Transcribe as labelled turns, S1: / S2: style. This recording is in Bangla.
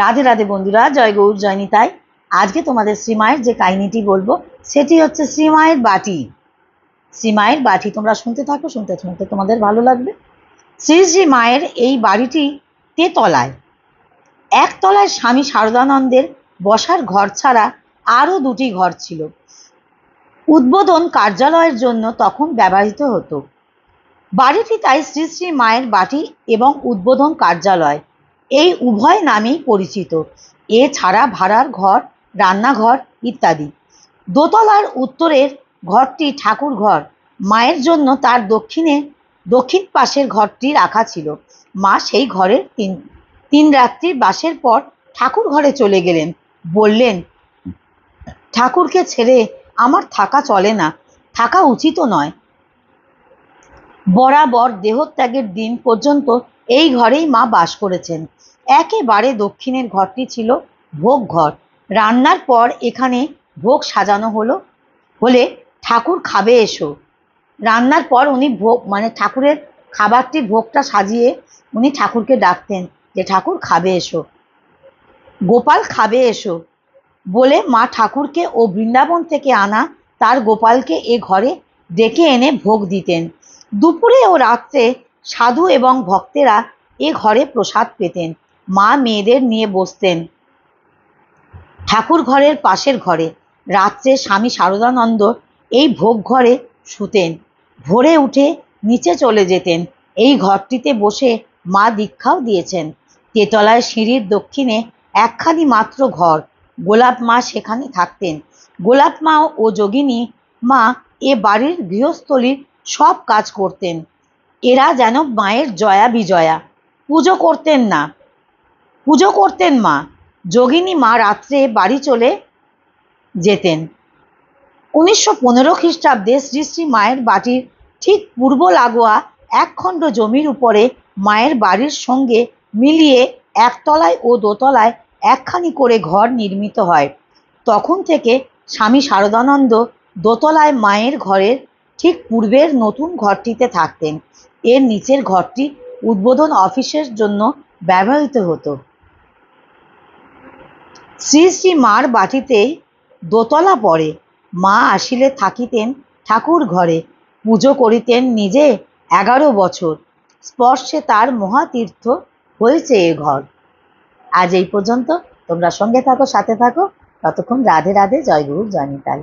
S1: রাধে রাধে বন্ধুরা, জয় গৌর জয় নিতাই। আজকে তোমাদের শ্রীমায়ের যে কাহিনীটি বলবো সেটি হচ্ছে শ্রীমায়ের বাটি। শ্রীমায়ের বাটি তোমরা শুনতে থাকো, শুনতে শুনতে তোমাদের ভালো লাগবে। শ্রী শ্রী মায়ের এই বাড়িটি তেতলায়। একতলায় স্বামী শারদানন্দের বসার ঘর ছাড়া আরও দুটি ঘর ছিল। উদ্বোধন কার্যালয়ের জন্য তখন ব্যবহৃত হতো। বাড়িটি তাই শ্রী শ্রী মায়ের বাটি এবং উদ্বোধন কার্যালয় এই উভয় নামেই পরিচিত। এছাড়া ভাড়ার ঘর, রান্নাঘর ইত্যাদি। দোতলার উত্তরের ঘরটি ঠাকুর ঘর। মায়ের জন্য তার দক্ষিণ পাশের ঘরটি রাখা ছিল। মা সেই ঘরের তিন রাত্রির বাসের পর ঠাকুর ঘরে চলে গেলেন। বললেন, ঠাকুরকে ছেড়ে আমার থাকা চলে না, থাকা উচিতও নয়। বরাবর দেহত্যাগের দিন পর্যন্ত এই ঘরেই মা বাস করেছেন। একেবারে দক্ষিণের ঘরটি ছিল ভোগ ঘর। রান্নার পর এখানে ভোগ সাজানো হলে ঠাকুর খাবে এসো। রান্নার পর উনি ভোগ ঠাকুরের খাবারটির ভোগটা সাজিয়ে উনি ঠাকুরকে ডাকতেন যে ঠাকুর খাবে এসো, গোপাল খাবে এসো বলে মা ঠাকুরকে ও বৃন্দাবন থেকে আনা তার গোপালকে এ ঘরে ডেকে এনে ভোগ দিতেন। দুপুরে ও রাত্রে সাধু এবং ভক্তেরা এ ঘরে প্রসাদ পেতেন। মা মেয়েদের নিয়ে বসতেন ঠাকুর ঘরের পাশের ঘরে। রাত্রে স্বামী শারদানন্দ এই ভোগ ঘরে শুতেন। ভোরে উঠে নিচে চলে যেতেন। এই ঘরটিতে বসে মা দীক্ষাও দিয়েছেন। তেতলায় সিঁড়ির দক্ষিণে একখানি মাত্র ঘর। গোলাপ মা সেখানে থাকতেন। গোলাপ মা ও যোগিনী মা এ বাড়ির গৃহস্থলীর সব কাজ করতেন। এরা যেন মায়ের জয়া বিজয়া। পুজো করতেন মা। যোগিনী মা রাত্রে বাড়ি চলে যেতেন। 1915 খ্রিস্টাব্দে শ্রী শ্রী মায়ের বাটির ঠিক পূর্ব লাগোয়া একখণ্ড জমির উপরে মায়ের বাড়ির সঙ্গে মিলিয়ে একতলায় ও দোতলায় একখানি করে ঘর নির্মিত হয়। তখন থেকে স্বামী শারদানন্দ দোতলায় মায়ের ঘরের ঠিক পূর্বের নতুন ঘরটিতে থাকতেন। এর নিচের ঘরটি উদ্বোধন অফিসের জন্য ব্যবহৃত হতো। শ্রী শ্রী মার বাটিতেই দোতলা পড়ে। মা আসিলে থাকিতেন ঠাকুর ঘরে। পুজো করিতেন নিজে 11 বছর। স্পর্শে তার মহাতীর্থ হয়েছে এ ঘর। আজ এই পর্যন্ত। তোমরা সঙ্গে থাকো, সাথে থাকো। ততক্ষণ রাধে রাধে, জয় গুরু জয় নিতাই।